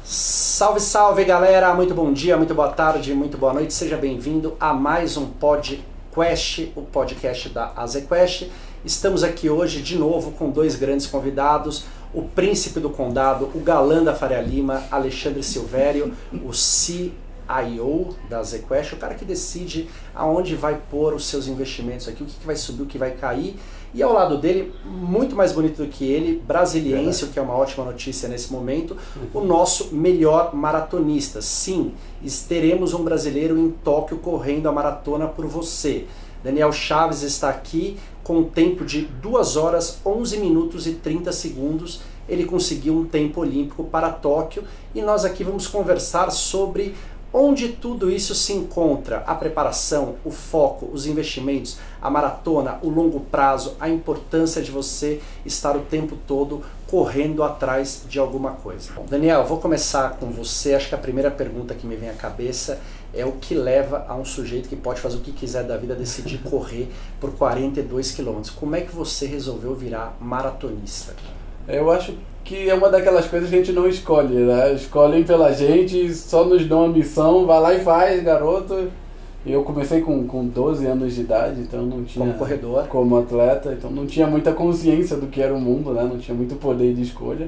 Salve, salve galera, muito bom dia, muito boa tarde, muito boa noite, seja bem-vindo a mais um podcast, o podcast da AZQuest. Estamos aqui hoje de novo com dois grandes convidados, o príncipe do condado, o galã da Faria Lima, Alexandre Silvério, o CIO da AZQuest, o cara que decide aonde vai pôr os seus investimentos aqui, o que vai subir, o que vai cair. E ao lado dele, muito mais bonito do que ele, brasiliense, o que é uma ótima notícia nesse momento, o nosso melhor maratonista. Sim, teremos um brasileiro em Tóquio correndo a maratona por você. Daniel Chaves está aqui com um tempo de 2 horas, 11 minutos e 30 segundos. Ele conseguiu um tempo olímpico para Tóquio e nós aqui vamos conversar sobre onde tudo isso se encontra, a preparação, o foco, os investimentos, a maratona, o longo prazo, a importância de você estar o tempo todo correndo atrás de alguma coisa. Bom, Daniel, vou começar com você. Acho que a primeira pergunta que me vem à cabeça é o que leva a um sujeito que pode fazer o que quiser da vida decidir correr por 42 quilômetros. Como é que você resolveu virar maratonista? Eu acho que é uma daquelas coisas que a gente não escolhe, né? Escolhem pela gente, só nos dão a missão, vai lá e faz, garoto. Eu comecei com 12 anos de idade, então não tinha... Como corredor. Como atleta, então não tinha muita consciência do que era o mundo, né? Não tinha muito poder de escolha.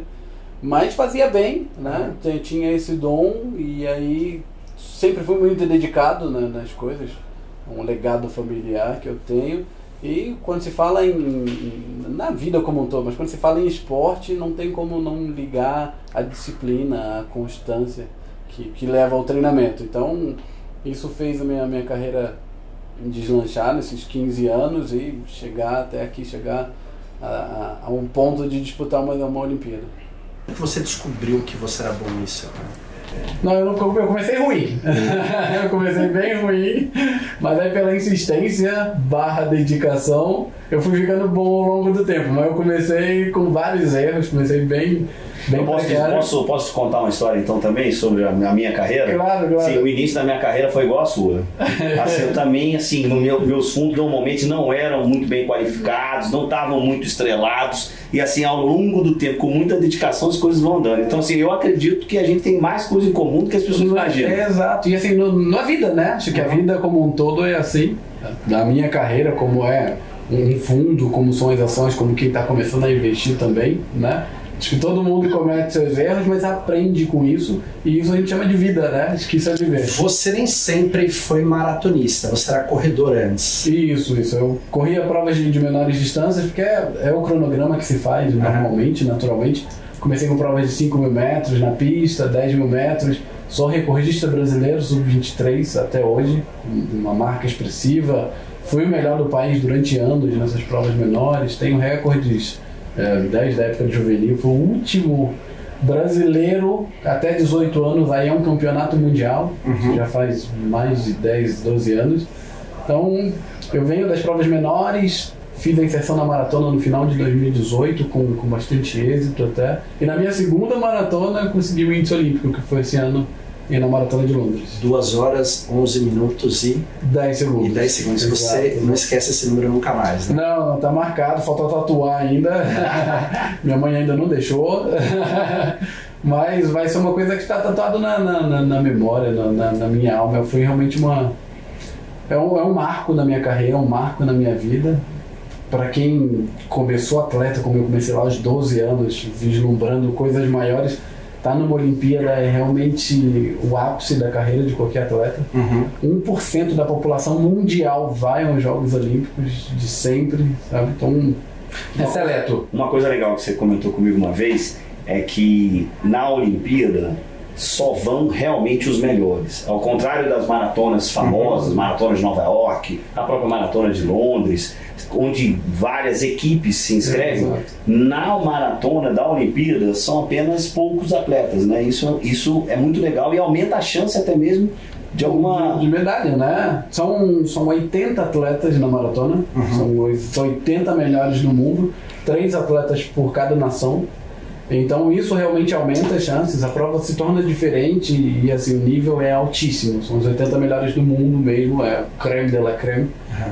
Mas fazia bem, né? Tinha esse dom e aí sempre fui muito dedicado, né, nas coisas. Um legado familiar que eu tenho. E quando se fala na vida como um todo, mas quando se fala em esporte, não tem como não ligar a disciplina, a constância que leva ao treinamento. Então, isso fez a minha carreira deslanchar nesses 15 anos e chegar até aqui, chegar a um ponto de disputar uma Olimpíada. Como você descobriu que você era bom nisso? Não, eu comecei ruim. Eu comecei bem ruim, mas aí pela insistência / dedicação, eu fui ficando bom ao longo do tempo. Mas eu comecei com vários erros, comecei bem posso te contar uma história então também sobre a minha carreira? Claro. Sim, o início da minha carreira foi igual a sua. Assim, eu também, assim, meus fundos normalmente não eram muito bem qualificados, não estavam muito estrelados. E assim, ao longo do tempo, com muita dedicação, as coisas vão andando. Então assim, eu acredito que a gente tem mais coisa em comum do que as pessoas imaginam. Exato. E assim, na vida, né? Acho que a vida como um todo é assim. Na minha carreira, como é um fundo, como são as ações, como quem está começando a investir também, né? Acho que todo mundo comete seus erros, mas aprende com isso. E isso a gente chama de vida, né? Acho que isso é viver. Você nem sempre foi maratonista, você era corredor antes. Isso. Eu corria provas de menores distâncias, porque é o cronograma que se faz normalmente, naturalmente. Comecei com provas de 5 mil metros na pista, 10 mil metros. Sou recordista brasileiro, sub-23 até hoje, uma marca expressiva. Fui o melhor do país durante anos nessas provas menores. Tenho recordes desde a época de juvenil. Fui o último brasileiro até 18 anos, aí é um campeonato mundial, que já faz mais de 10, 12 anos. Então, eu venho das provas menores, fiz a inserção na maratona no final de 2018, com bastante êxito até. E na minha segunda maratona, consegui o índice olímpico, que foi esse ano, e na Maratona de Londres. 2 horas, 11 minutos e 10 segundos. E 10 segundos. Exato. Você não esquece esse número nunca mais, né? Não, tá marcado, falta tatuar ainda. Minha mãe ainda não deixou. Mas vai ser uma coisa que está tatuado na memória, na minha alma. Eu fui realmente é um marco na minha carreira, um marco na minha vida. Para quem começou atleta, como eu comecei lá aos 12 anos, vislumbrando coisas maiores, tá numa Olimpíada é realmente o ápice da carreira de qualquer atleta. 1% da população mundial vai aos Jogos Olímpicos de sempre, sabe? Então, é seleto. Uma coisa legal que você comentou comigo uma vez é que na Olimpíada só vão realmente os melhores. Ao contrário das maratonas famosas, maratonas de Nova York, a própria maratona de Londres, onde várias equipes se inscrevem, na maratona da Olimpíada são apenas poucos atletas, né? Isso é muito legal e aumenta a chance até mesmo de alguma... De medalha, né? São 80 atletas na maratona, são 80 melhores no mundo, 3 atletas por cada nação. Então isso realmente aumenta as chances, a prova se torna diferente e assim, o nível é altíssimo. São os 80 melhores do mundo mesmo, é creme de la creme,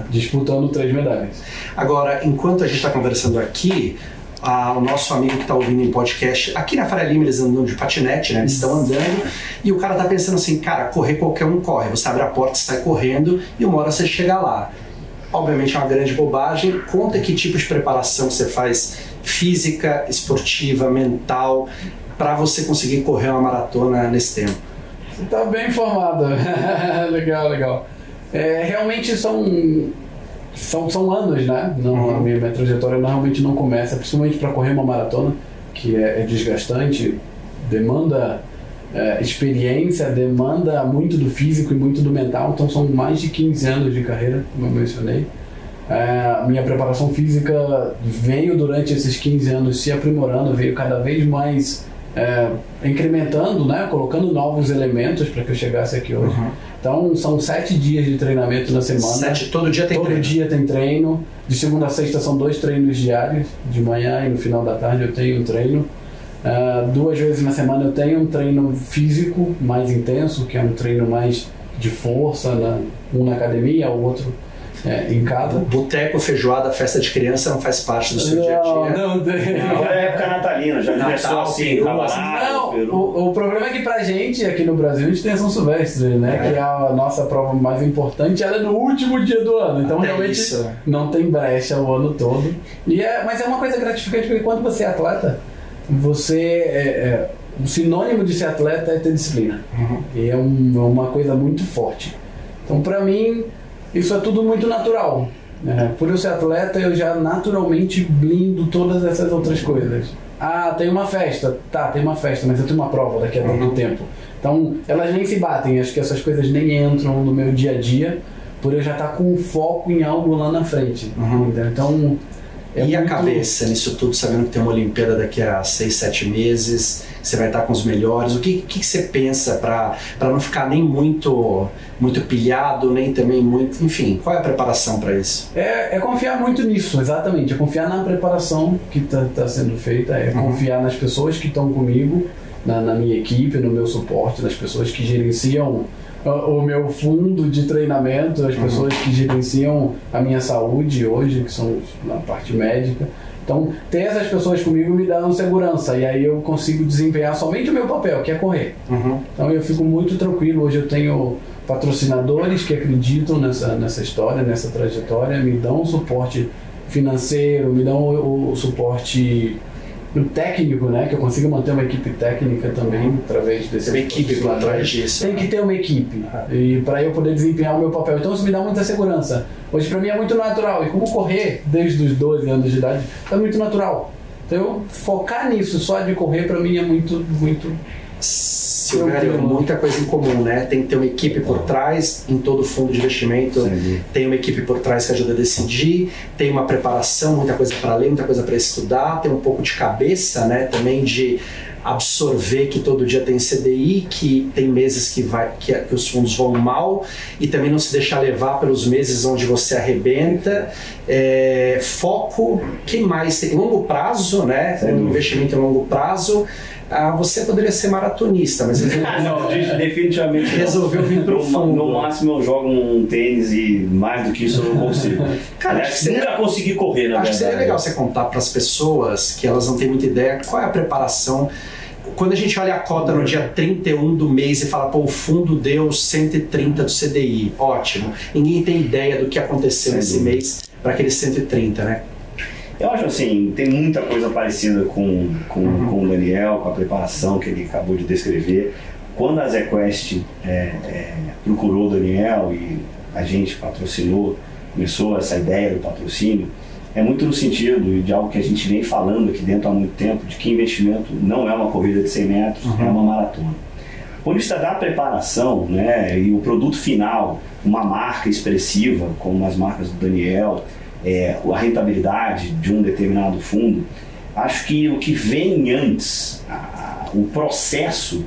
disputando 3 medalhas. Agora, enquanto a gente está conversando aqui, o nosso amigo que está ouvindo em podcast, aqui na Faria Lima eles andam de patinete, né? Eles estão andando e o cara tá pensando assim, cara, correr qualquer um corre. Você abre a porta, sai correndo e uma hora você chega lá. Obviamente é uma grande bobagem. Conta que tipo de preparação você faz, física, esportiva, mental, para você conseguir correr uma maratona nesse tempo. Você está bem informado. Legal. Realmente são anos, né? Não, a minha trajetória normalmente não começa, principalmente para correr uma maratona, que é desgastante, demanda experiência, demanda muito do físico e muito do mental, então são mais de 15 anos de carreira, como eu mencionei. Minha preparação física veio durante esses 15 anos se aprimorando, veio cada vez mais incrementando, né? Colocando novos elementos para que eu chegasse aqui hoje. Então são 7 dias de treinamento na semana. Todo dia tem treino? Todo dia tem treino. De segunda a sexta são 2 treinos diários. De manhã e no final da tarde eu tenho um treino. 2 vezes na semana eu tenho um treino físico mais intenso, que é um treino mais de força, um na academia, o outro em casa. Boteco, feijoada, festa de criança não faz parte do seu dia a dia? Não tem. Agora é época natalina, já começou assim, o problema é que pra gente, aqui no Brasil, a gente tem a São Silvestre, né? Que é a nossa prova mais importante, ela é no último dia do ano. Então, realmente, não tem brecha o ano todo. Mas é uma coisa gratificante, porque quando você é atleta, o sinônimo de ser atleta é ter disciplina. E é uma coisa muito forte. Então, pra mim, isso é tudo muito natural. Por eu ser atleta, eu já naturalmente blindo todas essas outras coisas. Tem uma festa. Tem uma festa, mas eu tenho uma prova daqui a tanto tempo. Então, elas nem se batem. Acho que essas coisas nem entram no meu dia a dia, por eu já estar com foco em algo lá na frente. Então, e a cabeça nisso tudo, sabendo que tem uma Olimpíada daqui a 6, 7 meses, você vai estar com os melhores, o que você pensa para não ficar nem muito pilhado, nem também muito... Enfim, qual é a preparação para isso? É confiar muito nisso, exatamente. É confiar na preparação que está sendo feita, confiar nas pessoas que estão comigo, na minha equipe, no meu suporte, nas pessoas que gerenciam o meu fundo de treinamento, as pessoas que gerenciam a minha saúde hoje, que são na parte médica. Então, ter essas pessoas comigo me dá segurança, e aí eu consigo desempenhar somente o meu papel, que é correr. Então eu fico muito tranquilo. Hoje eu tenho patrocinadores que acreditam nessa história, nessa trajetória, me dão suporte financeiro, me dão o suporte técnico, né? Que eu consiga manter uma equipe técnica também através desse. Tem uma equipe por trás disso. Tem que ter uma equipe e para eu poder desempenhar o meu papel. Então isso me dá muita segurança. Hoje para mim é muito natural, e como correr desde os 12 anos de idade é muito natural. Então eu focar nisso só de correr para mim é muito Silvério, muita coisa em comum, né? Tem que ter uma equipe por trás em todo fundo de investimento. Tem uma equipe por trás que ajuda a decidir, tem uma preparação, muita coisa para ler, muita coisa para estudar, tem um pouco de cabeça, né? Também de absorver que todo dia tem CDI, que tem meses que os fundos vão mal, e também não se deixar levar pelos meses onde você arrebenta. Foco, quem mais tem? Longo prazo, né? Um investimento em longo prazo. Você poderia ser maratonista, mas não, definitivamente resolveu vir pro fundo. No máximo eu jogo um tênis e mais do que isso eu não consigo. Cara, nunca consegui correr, na verdade. Acho que seria legal você contar para as pessoas que elas não têm muita ideia qual é a preparação. Quando a gente olha a cota no dia 31 do mês e fala, o fundo deu 130 do CDI, ótimo. Ninguém tem ideia do que aconteceu nesse mês para aquele 130, né? Eu acho assim, tem muita coisa parecida com o Daniel, com a preparação que ele acabou de descrever. Quando a ZQuest procurou o Daniel e a gente patrocinou, começou essa ideia do patrocínio, é muito no sentido de algo que a gente vem falando aqui dentro há muito tempo, de que investimento não é uma corrida de 100 metros, é uma maratona. Quando está da preparação, né, e o produto final, uma marca expressiva, como as marcas do Daniel, a rentabilidade de um determinado fundo, acho que o que vem antes, o processo,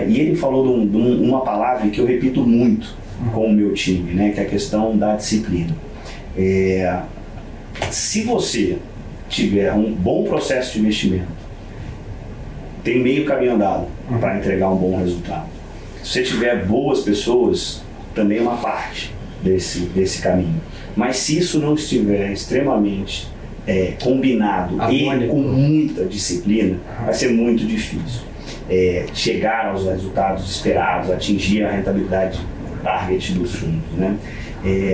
e ele falou de uma palavra que eu repito muito com o meu time, né, que é a questão da disciplina. Se você tiver um bom processo de investimento, tem meio caminho andado para entregar um bom resultado. Se você tiver boas pessoas, também é uma parte desse caminho. Mas se isso não estiver extremamente combinado e com muita disciplina, vai ser muito difícil chegar aos resultados esperados, atingir a rentabilidade target dos fundos, né?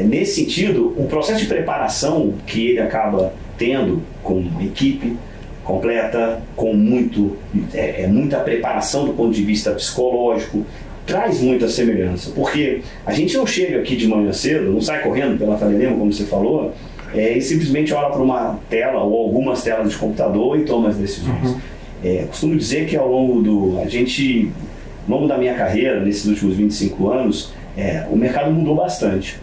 Nesse sentido, o processo de preparação que ele acaba tendo com equipe completa, com muita preparação do ponto de vista psicológico, traz muita semelhança, porque a gente não chega aqui de manhã cedo, não sai correndo pela Faria, como você falou, e simplesmente olha para uma tela ou algumas telas de computador e toma as decisões. Costumo dizer que ao longo da minha carreira, nesses últimos 25 anos, o mercado mudou bastante.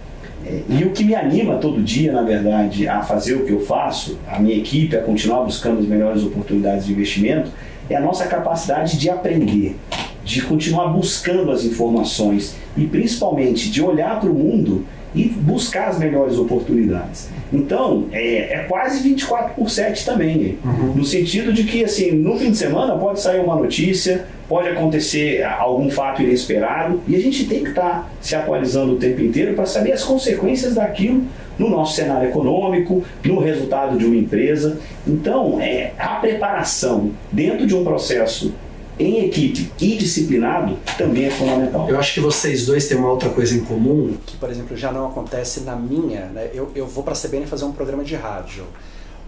E o que me anima todo dia, na verdade, a fazer o que eu faço, a minha equipe, a continuar buscando as melhores oportunidades de investimento, é a nossa capacidade de aprender, de continuar buscando as informações e principalmente de olhar para o mundo e buscar as melhores oportunidades. Então, é quase 24/7 também, no sentido de que assim, no fim de semana pode sair uma notícia, pode acontecer algum fato inesperado e a gente tem que estar se atualizando o tempo inteiro para saber as consequências daquilo no nosso cenário econômico, no resultado de uma empresa. Então, a preparação dentro de um processo em equipe e disciplinado também é fundamental. Eu acho que vocês dois têm uma outra coisa em comum, que, por exemplo, já não acontece na minha, né? Eu vou para a CBN fazer um programa de rádio.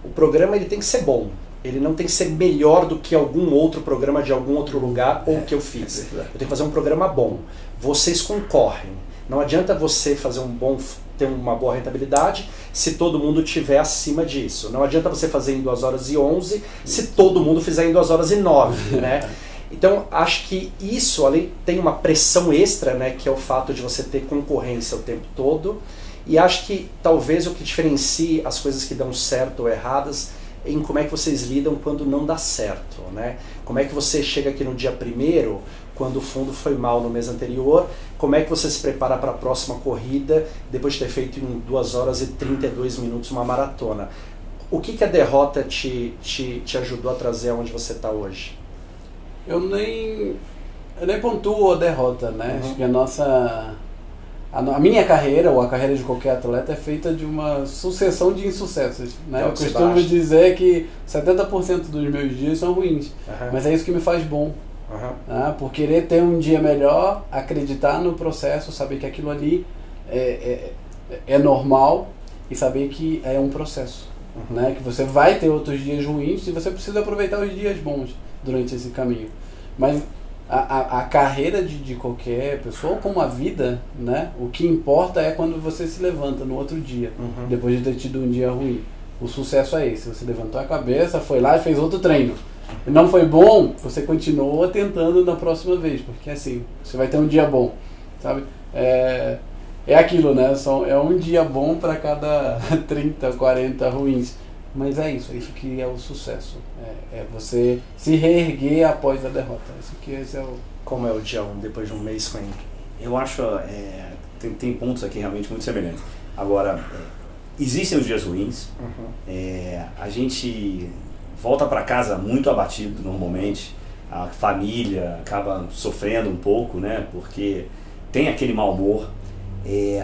O programa ele tem que ser bom, ele não tem que ser melhor do que algum outro programa de algum outro lugar ou que eu fiz. Eu tenho que fazer um programa bom. Vocês concorrem. Não adianta você fazer ter uma boa rentabilidade se todo mundo estiver acima disso. Não adianta você fazer em 2h11 se todo mundo fizer em 2h09, né? Então, acho que isso, além, tem uma pressão extra, né, que é o fato de você ter concorrência o tempo todo, e acho que talvez o que diferencie as coisas que dão certo ou erradas é em como é que vocês lidam quando não dá certo, né? Como é que você chega aqui no dia 1º, quando o fundo foi mal no mês anterior, como é que você se prepara para a próxima corrida, depois de ter feito em 2h32 uma maratona? O que a derrota te ajudou a trazer aonde você está hoje? Eu nem pontuo a derrota, né? Acho que a minha carreira, ou a carreira de qualquer atleta, é feita de uma sucessão de insucessos, né? Eu costumo dizer que 70% dos meus dias são ruins, mas é isso que me faz bom. Né? Por querer ter um dia melhor, acreditar no processo, saber que aquilo ali é normal e saber que é um processo. Né? Que você vai ter outros dias ruins e você precisa aproveitar os dias bons durante esse caminho. Mas a carreira de qualquer pessoa, como a vida, né? O que importa é quando você se levanta no outro dia, depois de ter tido um dia ruim. O sucesso é esse, você levantou a cabeça, foi lá e fez outro treino. Não foi bom, você continua tentando na próxima vez, porque assim, você vai ter um dia bom, sabe? É aquilo, né? É um dia bom para cada 30, 40 ruins. Mas é isso que é o sucesso. É você se reerguer após a derrota. Esse é o... Como é o dia 1 depois de um mês com ele? Eu acho tem pontos aqui realmente muito semelhantes. Agora, existem os dias ruins. A gente volta para casa muito abatido normalmente. A família acaba sofrendo um pouco, né? Porque tem aquele mau humor.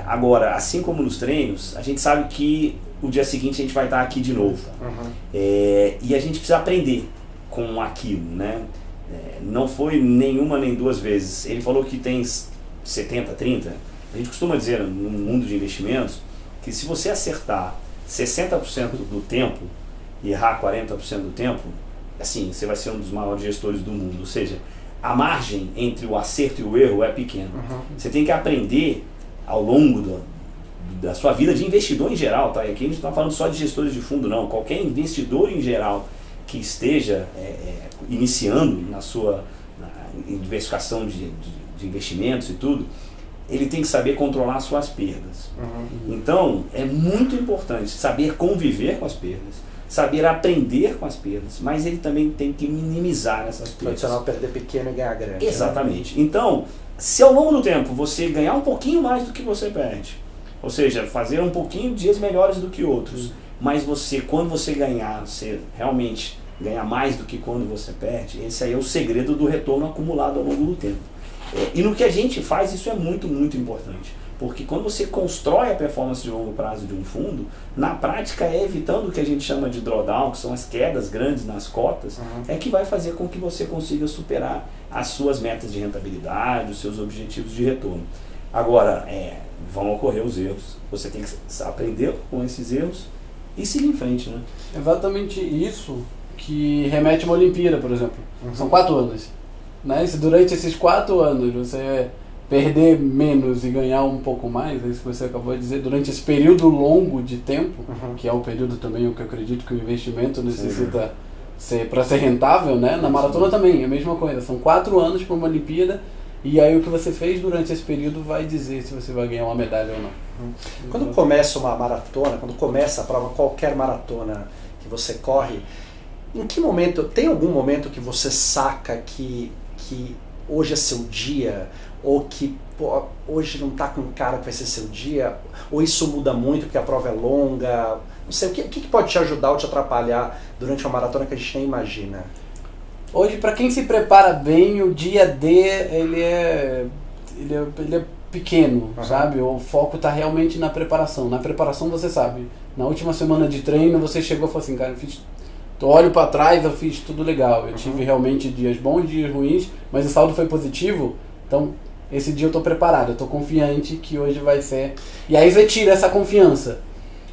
Agora, assim como nos treinos, a gente sabe que o dia seguinte a gente vai estar aqui de novo. E a gente precisa aprender com aquilo, né? Não foi nenhuma nem duas vezes. Ele falou que tem 70, 30. A gente costuma dizer no mundo de investimentos que se você acertar 60% do tempo e errar 40% do tempo, assim, você vai ser um dos maiores gestores do mundo. Ou seja, a margem entre o acerto e o erro é pequena. Você tem que aprender ao longo da sua vida de investidor em geral, tá? E aqui a gente não está falando só de gestores de fundo, não. Qualquer investidor em geral que esteja iniciando na sua diversificação de investimentos e tudo, ele tem que saber controlar as suas perdas. Então, é muito importante saber conviver com as perdas, saber aprender com as perdas, mas ele também tem que minimizar essas perdas. Tradicional perder pequeno e ganhar grande. Exatamente. Né? Então, se ao longo do tempo você ganhar um pouquinho mais do que você perde, ou seja, fazer um pouquinho de dias melhores do que outros, mas quando você ganhar, você realmente ganhar mais do que quando você perde. Esse aí é o segredo do retorno acumulado ao longo do tempo. E no que a gente faz, isso é muito, muito importante. Porque quando você constrói a performance de longo prazo de um fundo, na prática é evitando o que a gente chama de drawdown, que são as quedas grandes nas cotas, é que vai fazer com que você consiga superar as suas metas de rentabilidade, os seus objetivos de retorno. Agora, vão ocorrer os erros. Você tem que aprender com esses erros e seguir em frente, né? Exatamente isso que remete a uma Olimpíada, por exemplo. São 4 anos. Né? Se durante esses 4 anos você perder menos e ganhar um pouco mais, é isso que você acabou de dizer, durante esse período longo de tempo, que é um período também que eu acredito que o investimento necessita para ser rentável, né? Na maratona também é a mesma coisa, são 4 anos para uma Olimpíada, e aí o que você fez durante esse período vai dizer se você vai ganhar uma medalha ou não. Quando começa uma maratona, quando começa a prova, qualquer maratona que você corre, em que momento, tem algum momento que você saca que hoje é seu dia, ou que hoje não está com cara que vai ser seu dia, ou isso muda muito porque a prova é longa? Não sei, o que pode te ajudar ou te atrapalhar durante uma maratona que a gente nem imagina? Hoje, para quem se prepara bem, o dia D ele é pequeno, sabe? O foco está realmente na preparação. Na preparação você sabe, na última semana de treino você chegou e falou assim, cara, eu olho para trás, eu fiz tudo legal, eu tive realmente dias bons, dias ruins, mas o saldo foi positivo, então esse dia eu estou preparado, eu estou confiante que hoje vai ser. E aí você tira essa confiança.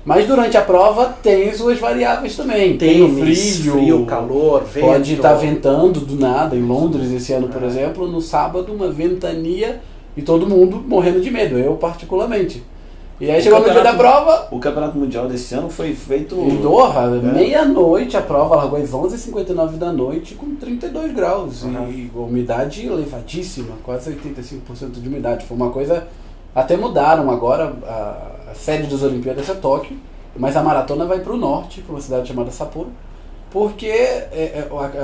Mas durante a prova tem suas variáveis também. Tem o frio, calor, vento. Pode estar ventando do nada. Em Londres esse ano, por exemplo, no sábado, uma ventania e todo mundo morrendo de medo, eu particularmente. E aí chegou no dia da prova... O Campeonato Mundial desse ano foi feito... Em Doha, meia-noite a prova, largou às 11h59 da noite com 32 graus. E umidade elevadíssima, quase 85% de umidade. Foi uma coisa... Até mudaram agora, a sede das Olimpíadas é Tóquio, mas a maratona vai para o norte, para uma cidade chamada Sapporo, porque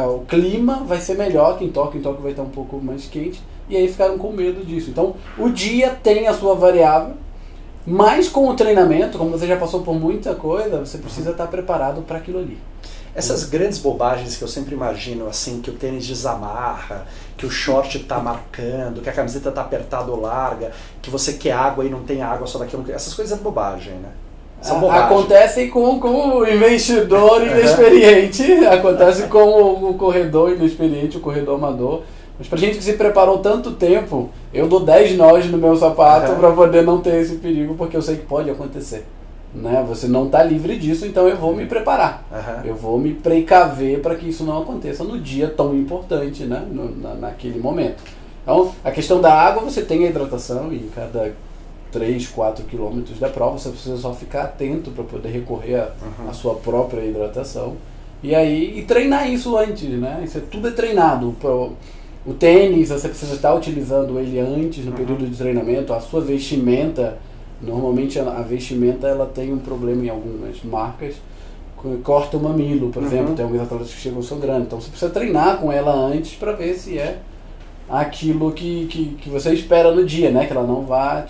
o clima vai ser melhor que em Tóquio vai estar um pouco mais quente, e aí ficaram com medo disso. Então, o dia tem a sua variável, mas com o treinamento, como você já passou por muita coisa, você precisa estar preparado para aquilo ali. Essas grandes bobagens que eu sempre imagino, assim, que o tênis desamarra, que o short tá marcando, que a camiseta tá apertada ou larga, que você quer água e não tem água só daqui a essas coisas é bobagem, né? São bobagens. Acontecem com o investidor inexperiente, acontece com o corredor inexperiente, o corredor amador. Mas pra gente que se preparou tanto tempo, eu dou 10 nós no meu sapato para poder não ter esse perigo, porque eu sei que pode acontecer. Né? Você não está livre disso, então eu vou me preparar. Eu vou me precaver para que isso não aconteça no dia tão importante, né? Naquele momento. Então, a questão da água, você tem a hidratação e em cada 3, 4 quilômetros da prova você precisa só ficar atento para poder recorrer à sua própria hidratação. E treinar isso antes, né? Isso tudo é treinado. O tênis, você precisa estar utilizando ele antes, no período de treinamento. A sua vestimenta, normalmente a vestimenta ela tem um problema em algumas marcas, corta o mamilo, por exemplo. Tem alguns atletas que chegam sangrando. Então você precisa treinar com ela antes para ver se é aquilo que você espera no dia, né? Que ela não vá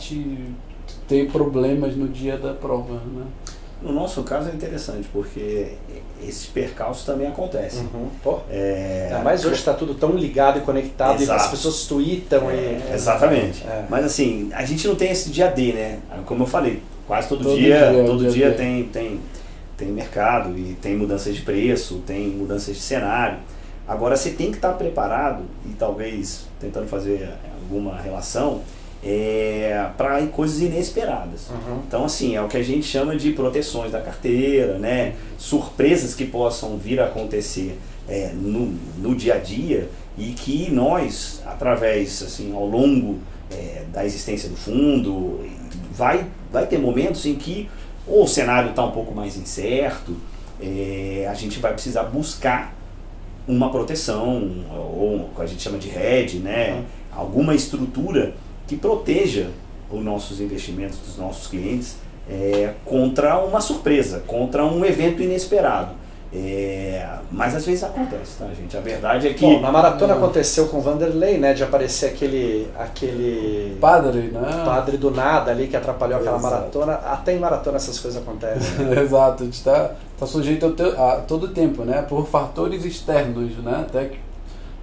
ter problemas no dia da prova, né? No nosso caso é interessante, porque esses percalços também acontecem. Mas hoje está tudo tão ligado e conectado, e as pessoas tweetam. Exatamente. Mas assim, a gente não tem esse dia D, né? Como eu falei, quase todo dia tem mercado, e tem mudanças de preço, tem mudanças de cenário. Agora você tem que estar preparado, e talvez tentando fazer alguma relação, para coisas inesperadas. Então assim, é o que a gente chama de proteções da carteira, né? Surpresas que possam vir a acontecer no dia a dia, e que nós, através, assim, ao longo da existência do fundo, vai ter momentos em que ou o cenário está um pouco mais incerto, a gente vai precisar buscar uma proteção, ou o que a gente chama de hedge, né? Alguma estrutura que proteja os nossos investimentos dos nossos clientes contra uma surpresa, contra um evento inesperado. Mas às vezes acontece, tá, gente? A verdade é que... Bom, na maratona aconteceu com o Vanderlei, né? De aparecer aquele padre, né? Padre do nada ali que atrapalhou aquela maratona. Até em maratona essas coisas acontecem. Exato, a gente tá sujeito a todo tempo, né? Por fatores externos, né? Até que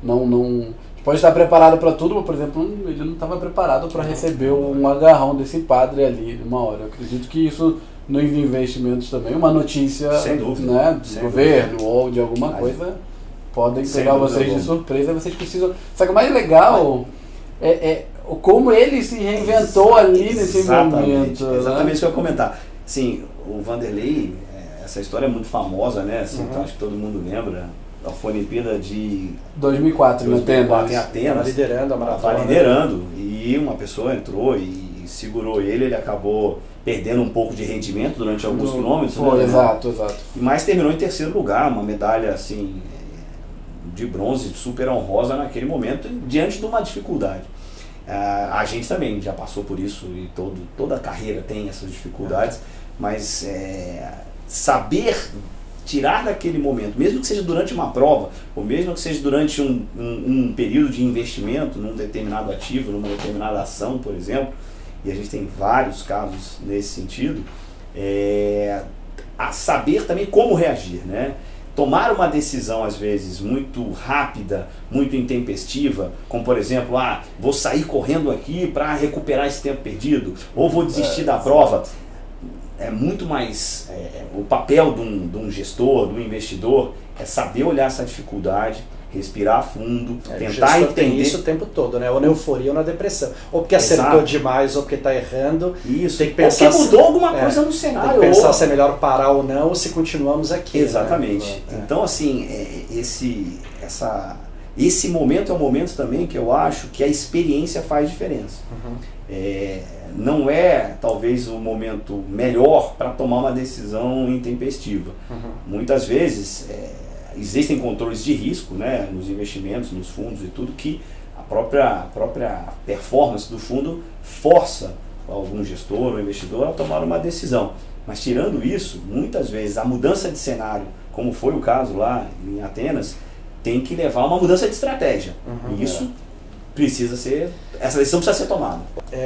não pode estar preparado para tudo, mas, por exemplo, ele não estava preparado para receber um agarrão desse padre ali uma hora. Eu acredito que isso nos investimentos também, uma notícia, sem dúvida, né, do governo ou de alguma coisa, podem pegar vocês de surpresa. Vocês precisam... Só que o mais legal é como ele se reinventou ali nesse momento. Exatamente né? isso que eu ia comentar. Sim, o Vanderlei, essa história é muito famosa, né? Assim, então, acho que todo mundo lembra. Foi a Olimpíada de 2004 em Atenas. Estava liderando a maratona. Estava liderando, e uma pessoa entrou e segurou ele acabou perdendo um pouco de rendimento durante alguns quilômetros. Foi, né? Exato. Mas terminou em terceiro lugar, uma medalha assim de bronze super honrosa naquele momento, diante de uma dificuldade. A gente também já passou por isso, e toda a carreira tem essas dificuldades, mas saber tirar daquele momento, mesmo que seja durante uma prova, ou mesmo que seja durante um período de investimento num determinado ativo, numa determinada ação, por exemplo, e a gente tem vários casos nesse sentido, a saber também como reagir, né? Tomar uma decisão, às vezes, muito rápida, muito intempestiva, como, por exemplo, vou sair correndo aqui para recuperar esse tempo perdido, ou vou desistir da prova. É muito mais o papel de um gestor, de um investidor, é saber olhar essa dificuldade, respirar fundo, tentar entender. Tem isso o tempo todo, né? Ou na euforia ou na depressão. Ou porque acertou demais, ou porque está errando. Isso. Tem que pensar ou porque mudou alguma coisa no cenário. Tem que pensar se é melhor parar ou não, ou se continuamos aqui. Exatamente. Né? Então, assim, esse momento é um momento também que eu acho que a experiência faz diferença. Não é talvez o momento melhor para tomar uma decisão intempestiva. Muitas vezes existem controles de risco, né, nos investimentos, nos fundos e tudo, que a própria performance do fundo força algum gestor ou investidor a tomar uma decisão. Mas tirando isso, muitas vezes a mudança de cenário, como foi o caso lá em Atenas, tem que levar a uma mudança de estratégia. E isso essa decisão precisa ser tomada.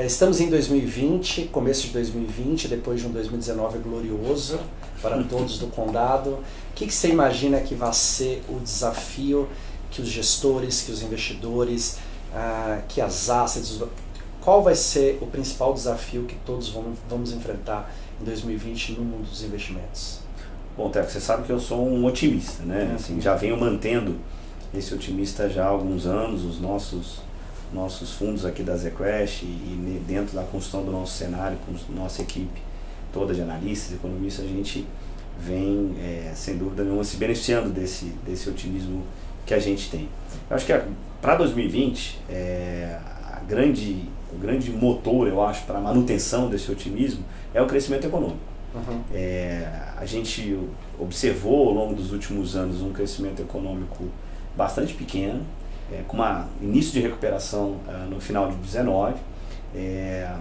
Estamos em 2020, começo de 2020, depois de um 2019 glorioso para todos do Condado. O que você imagina que vai ser o desafio que os gestores, que os investidores, que as assets, qual vai ser o principal desafio que todos vamos enfrentar em 2020 no mundo dos investimentos? Bom, Teco, você sabe que eu sou um otimista, né? Assim, já venho mantendo esse otimista já há alguns anos. Os nossos fundos aqui da ZQuest e dentro da construção do nosso cenário, com a nossa equipe toda de analistas, economistas, a gente vem, sem dúvida nenhuma, se beneficiando desse otimismo que a gente tem. Eu acho que para 2020, o grande motor, eu acho, para a manutenção desse otimismo é o crescimento econômico. A gente observou ao longo dos últimos anos um crescimento econômico bastante pequeno, com início de recuperação no final de 2019,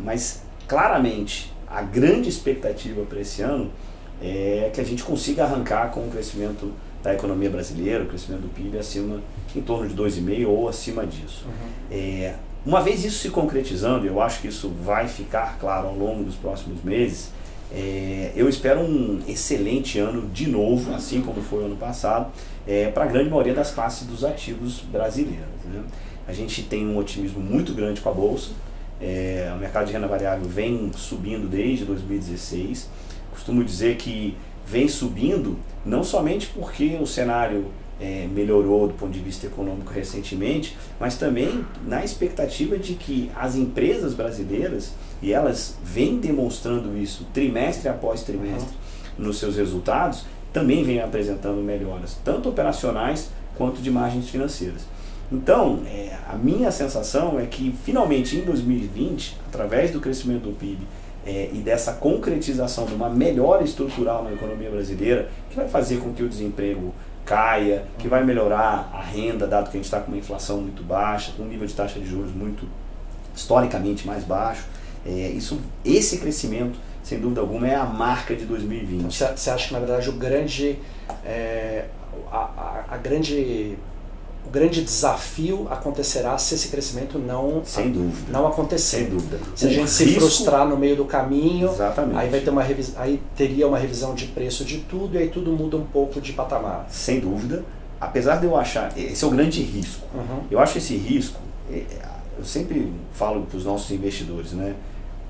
mas claramente a grande expectativa para esse ano é que a gente consiga arrancar com o crescimento da economia brasileira, o crescimento do PIB em torno de 2,5% ou acima disso. Uma vez isso se concretizando, eu acho que isso vai ficar claro ao longo dos próximos meses, eu espero um excelente ano de novo, assim como foi o ano passado, para a grande maioria das classes dos ativos brasileiros, né? A gente tem um otimismo muito grande com a Bolsa, o mercado de renda variável vem subindo desde 2016, costumo dizer que vem subindo não somente porque o cenário melhorou do ponto de vista econômico recentemente, mas também na expectativa de que as empresas brasileiras, e elas vêm demonstrando isso trimestre após trimestre nos seus resultados, também vêm apresentando melhoras, tanto operacionais quanto de margens financeiras. Então, a minha sensação é que finalmente em 2020, através do crescimento do PIB e dessa concretização de uma melhora estrutural na economia brasileira, que vai fazer com que o desemprego caia, que vai melhorar a renda, dado que a gente está com uma inflação muito baixa, com um nível de taxa de juros muito historicamente mais baixo, esse crescimento, sem dúvida alguma, é a marca de 2020. Então, você acha que, na verdade, o grande desafio acontecerá se esse crescimento não acontecer. Sem dúvida. Se a gente se frustrar no meio do caminho, exatamente, aí vai ter aí teria uma revisão de preço de tudo e aí tudo muda um pouco de patamar. Sem dúvida. Apesar de eu achar, esse é o grande risco. Eu acho esse risco, eu sempre falo para os nossos investidores, né?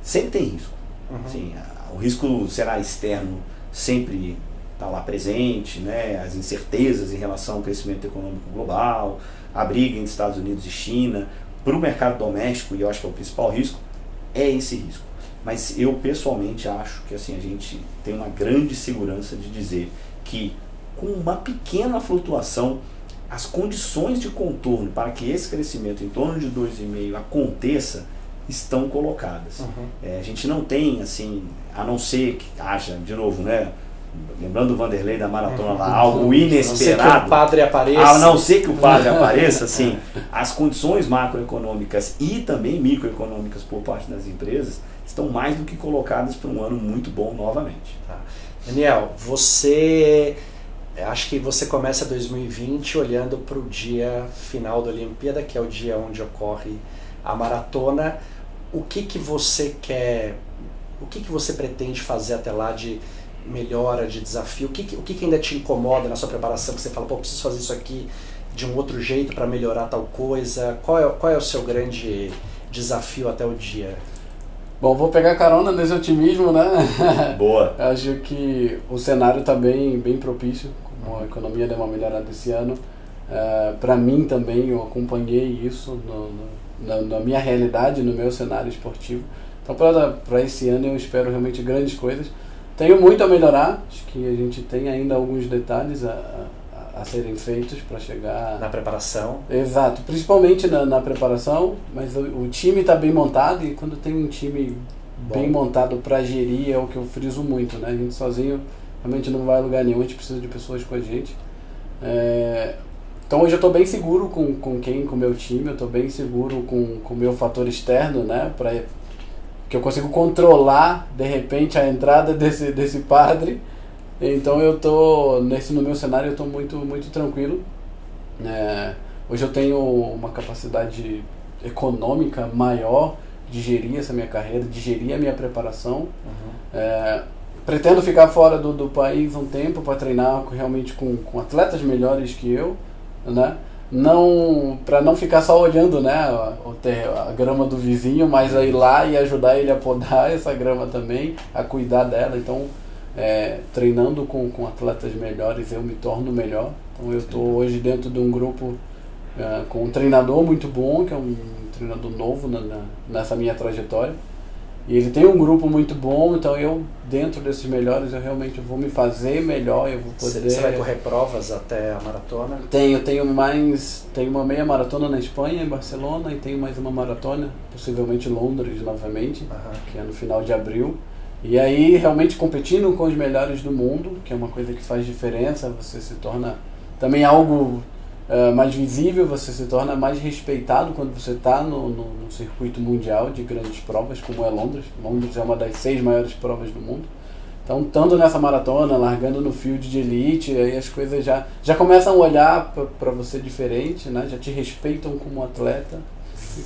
Sempre tem risco. Assim, o risco será externo, sempre está lá presente, né? As incertezas em relação ao crescimento econômico global, a briga entre Estados Unidos e China. Para o mercado doméstico, e eu acho que é o principal risco, é esse risco. Mas eu pessoalmente acho que assim, a gente tem uma grande segurança de dizer que com uma pequena flutuação, as condições de contorno para que esse crescimento em torno de 2,5 aconteça estão colocadas. A gente não tem, assim, a não ser que haja, de novo, né? Lembrando o Vanderlei da maratona lá, algo inesperado. A não ser que o padre apareça, assim, as condições macroeconômicas e também microeconômicas por parte das empresas estão mais do que colocadas para um ano muito bom novamente. Tá. Daniel, acho que você começa 2020 olhando para o dia final da Olimpíada, que é o dia onde ocorre a maratona. O que você quer, o que você pretende fazer até lá de melhora, de desafio? O que ainda te incomoda na sua preparação, que você fala, pô, preciso fazer isso aqui de um outro jeito para melhorar tal coisa? Qual é o seu grande desafio até o dia? Bom, vou pegar carona nesse otimismo, né? Boa. Acho que o cenário está bem propício, como a economia deu uma melhorada esse ano. Para mim também, eu acompanhei isso na minha realidade, no meu cenário esportivo. Então, para esse ano eu espero realmente grandes coisas. Tenho muito a melhorar, acho que a gente tem ainda alguns detalhes a serem feitos para chegar... Na preparação. Exato, principalmente na preparação, mas o time está bem montado, e quando tem um time bem montado para gerir é o que eu friso muito, né? A gente sozinho realmente não vai a lugar nenhum, a gente precisa de pessoas com a gente. Então hoje eu estou bem seguro com o meu time, eu estou bem seguro com o meu fator externo, né? Que eu consigo controlar de repente a entrada desse padre. Então eu tô no meu cenário eu estou muito tranquilo. Hoje eu tenho uma capacidade econômica maior de gerir essa minha carreira, de gerir a minha preparação. Pretendo ficar fora do país um tempo para treinar realmente com atletas melhores que eu, né? Para não ficar só olhando, né, a grama do vizinho, mas a ir lá e ajudar ele a podar essa grama também, a cuidar dela. Então, treinando com atletas melhores, eu me torno melhor. Então, eu estou hoje dentro de um grupo com um treinador muito bom, que é um treinador novo nessa minha trajetória. E ele tem um grupo muito bom, então eu, dentro desses melhores, eu realmente vou me fazer melhor, eu vou poder... Você vai correr provas até a maratona? Tenho uma meia maratona na Espanha, em Barcelona, e tenho mais uma maratona, possivelmente Londres novamente, que é no final de abril. E aí, realmente competindo com os melhores do mundo, que é uma coisa que faz diferença, você se torna também algo... mais visível, você se torna mais respeitado quando você está no circuito mundial de grandes provas, como é Londres. Londres é uma das 6 maiores provas do mundo. Então, estando nessa maratona, largando no field de elite, aí as coisas já começam a olhar para você diferente, né? Já te respeitam como atleta.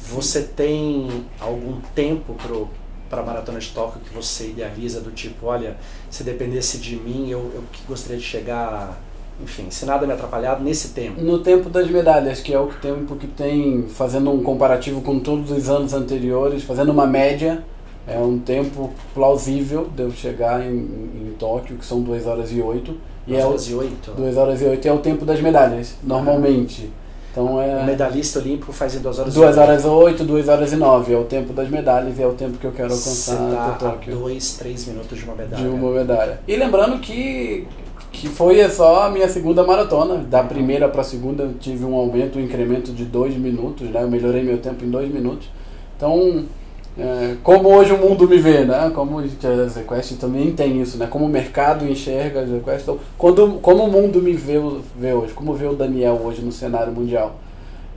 Você tem algum tempo para a Maratona de Tóquio que você idealiza, do tipo, olha, se dependesse de mim, eu gostaria de chegar... Enfim, se nada me atrapalhar nesse tempo. No tempo das medalhas, que é o tempo que tem, fazendo um comparativo com todos os anos anteriores, fazendo uma média, é um tempo plausível de eu chegar em Tóquio, que são 2 horas e 8. 2 horas e 8? 2 horas e 8 é o tempo das medalhas, normalmente. Então o medalhista olímpico faz em 2 horas e 8. 2 horas e 8, 2 horas e 9 é o tempo das medalhas e é o tempo que eu quero alcançar até Tóquio. 2, 3 minutos de uma medalha. De uma medalha. E lembrando que foi só a minha segunda maratona. Da primeira para a segunda eu tive um aumento, um incremento de 2 minutos, né? Eu melhorei meu tempo em 2 minutos. Então, como hoje o mundo me vê, né? Como a ZQuest também tem isso, né? Como o mercado enxerga a ZQuest. Então, como o mundo me vê hoje, como vê o Daniel hoje no cenário mundial.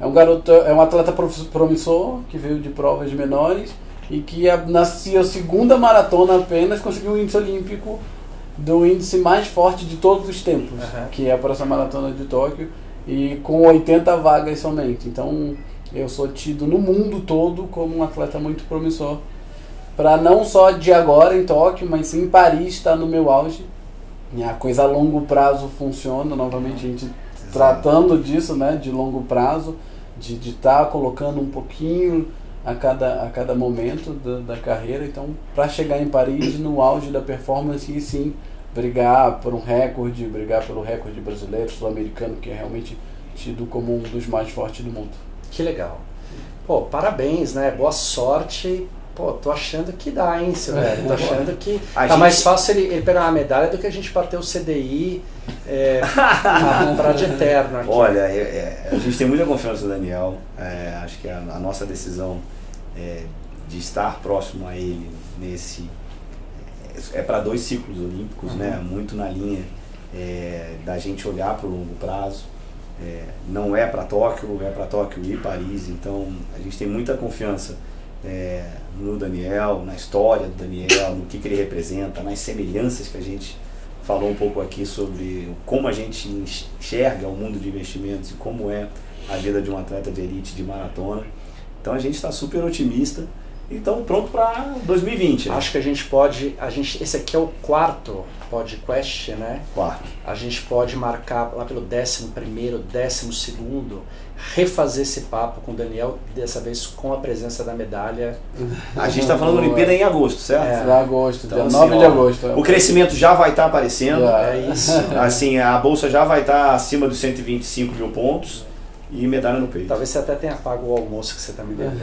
É um atleta promissor que veio de provas menores e que na sua segunda maratona apenas conseguiu um índice olímpico do índice mais forte de todos os tempos, que é para essa maratona de Tóquio, e com 80 vagas somente. Então eu sou tido no mundo todo como um atleta muito promissor, para não só de agora em Tóquio, mas sim em Paris está no meu auge. E a coisa a longo prazo funciona, novamente a gente tratando disso, né, de longo prazo, de estar colocando um pouquinho a cada momento da carreira. Então, para chegar em Paris no auge da performance e sim brigar por um recorde, brigar pelo recorde brasileiro, sul-americano, que é realmente tido como um dos mais fortes do mundo. Que legal. Pô, parabéns, né? Boa sorte. Pô, tô achando que dá, hein, Silvério? Tô achando que tá mais fácil ele pegar uma medalha do que a gente bater o CDI pra de eterno aqui. Olha, a gente tem muita confiança no Daniel. Acho que a nossa decisão de estar próximo a ele nesse... É para 2 ciclos olímpicos, né? Muito na linha da gente olhar para o longo prazo. Não é para Tóquio, é para Tóquio e Paris. Então, a gente tem muita confiança no Daniel, na história do Daniel, no que ele representa, nas semelhanças que a gente falou um pouco aqui sobre como a gente enxerga o mundo de investimentos e como é a vida de um atleta de elite de maratona. Então a gente está super otimista e estamos pronto para 2020. Né? Acho que a gente pode, esse aqui é o 4º podcast, né? 4º. A gente pode marcar lá pelo 11º, 12º, refazer esse papo com o Daniel, dessa vez com a presença da medalha. A gente está falando da Olimpíada em agosto, certo? Em agosto, então, dia assim, 9 de agosto. O crescimento já vai estar aparecendo. É isso. Assim, a bolsa já vai estar acima dos 125 mil pontos e medalha no peito. Talvez você até tenha pago o almoço que você está me devendo.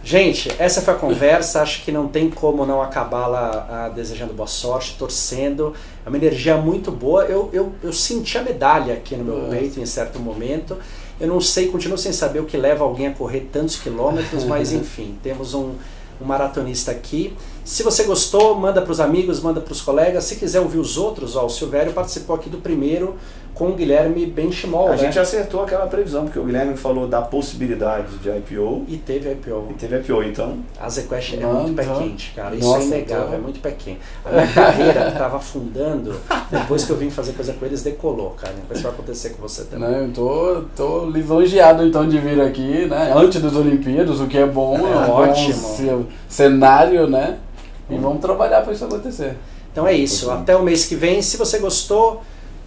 Gente, essa foi a conversa. Acho que não tem como não acabá-la desejando boa sorte, torcendo. É uma energia muito boa. Eu senti a medalha aqui no meu peito em certo momento. Eu não sei, continuo sem saber o que leva alguém a correr tantos quilômetros, mas enfim, temos um maratonista aqui. Se você gostou, manda para os amigos, manda para os colegas. Se quiser ouvir os outros, o Silvério participou aqui do primeiro com o Guilherme Benchimol. A gente acertou aquela previsão, porque o Guilherme falou da possibilidade de IPO. E teve IPO. Então... A ZQuest é muito pé quente, cara. Isso é inegável, é muito pé quente. A minha carreira estava afundando, depois que eu vim fazer coisa com eles, decolou, cara. Depois vai acontecer com você também. Não, eu tô lisonjeado então de vir aqui, né? Antes das Olimpíadas, o que é bom, ótimo. Cenário, né? E vamos trabalhar para isso acontecer. Então é isso. Até o mês que vem. Se você gostou,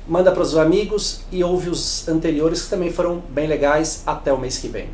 manda para os amigos e ouve os anteriores que também foram bem legais. Até o mês que vem.